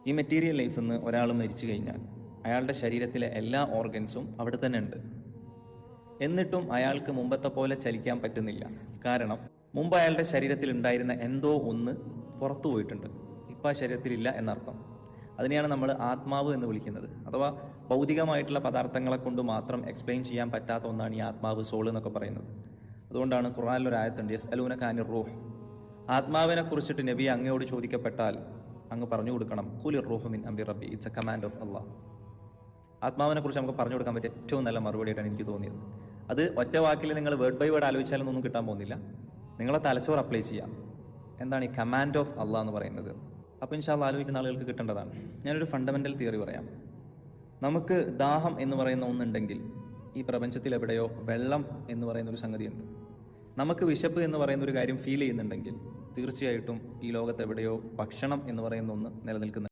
ഈ മെറ്റീരിയൽ ലൈഫിൽ നിന്ന് ഒരാൾ മരിച്ചു കഴിഞ്ഞാൽ അയാളുടെ ശരീരത്തിലെ എല്ലാ ഓർഗൻസും അവിടെ തന്നെ ഉണ്ട്. എന്നിട്ടും അയാൾക്ക് മുമ്പത്തെ പോലെ ചലിക്കാൻ പറ്റുന്നില്ല. കാരണം മുമ്പ് അയാളുടെ ശരീരത്തിൽ ഉണ്ടായിരുന്ന എന്തോ ഒന്ന് പുറത്തു പോയിട്ടുണ്ട്. ഇപ്പം ആ ശരീരത്തിലില്ല എന്നർത്ഥം. അതിനെയാണ് നമ്മൾ ആത്മാവ് എന്ന് വിളിക്കുന്നത്. അഥവാ ഭൗതികമായിട്ടുള്ള പദാർത്ഥങ്ങളെ കൊണ്ട് മാത്രം എക്സ്പ്ലെയിൻ ചെയ്യാൻ പറ്റാത്ത ഒന്നാണ് ഈ ആത്മാവ്, സോൾ എന്നൊക്കെ പറയുന്നത്. അതുകൊണ്ടാണ് ഖുർആനിലൊരു ആയത്തുണ്ട്, യസ്അലൂനക അനിർ റൂഹ്. ആത്മാവിനെ കുറിച്ചിട്ട് നബി അങ്ങയോട് ചോദിക്കപ്പെട്ടാൽ അങ്ങ് പറഞ്ഞു കൊടുക്കണം, ഖുലിർ റൂഹു മിൻ അംരി റബ്ബി, ഇറ്റ്സ് എ കമാൻഡ് ഓഫ് അള്ളാഹ്. ആത്മാവിനെ കുറിച്ച് നമുക്ക് പറഞ്ഞു കൊടുക്കാൻ പറ്റിയ ഏറ്റവും നല്ല മറുപടിയായിട്ടാണ് എനിക്ക് തോന്നിയത്. അത് ഒറ്റ വാക്കിൽ നിങ്ങൾ വേർഡ് ബൈ വേർഡ് ആലോചിച്ചാലൊന്നും കിട്ടാൻ പോകുന്നില്ല. നിങ്ങളെ തലച്ചോറ് അപ്ലൈ ചെയ്യാം. എന്താണ് ഈ കമാൻഡ് ഓഫ് അള്ളാഹ് എന്ന് പറയുന്നത്? അപ്പോൾ ഇൻഷാ അല്ലാഹ് ആലോചിക്കുന്ന ആളുകൾക്ക് കിട്ടേണ്ടതാണ്. ഞാനൊരു ഫണ്ടമെൻ്റൽ തിയറി പറയാം. നമുക്ക് ദാഹം എന്ന് പറയുന്ന ഒന്നുണ്ടെങ്കിൽ ഈ പ്രപഞ്ചത്തിൽ എവിടെയോ വെള്ളം എന്ന് പറയുന്ന ഒരു സംഗതിയുണ്ട്. നമുക്ക് വിശപ്പ് എന്ന് പറയുന്ന ഒരു കാര്യം ഫീൽ ചെയ്യുന്നുണ്ടെങ്കിൽ തീർച്ചയായിട്ടും ഈ ലോകത്ത് എവിടെയോ ഭക്ഷണം എന്ന് പറയുന്ന ഒന്ന് നിലനിൽക്കുന്നുണ്ട്.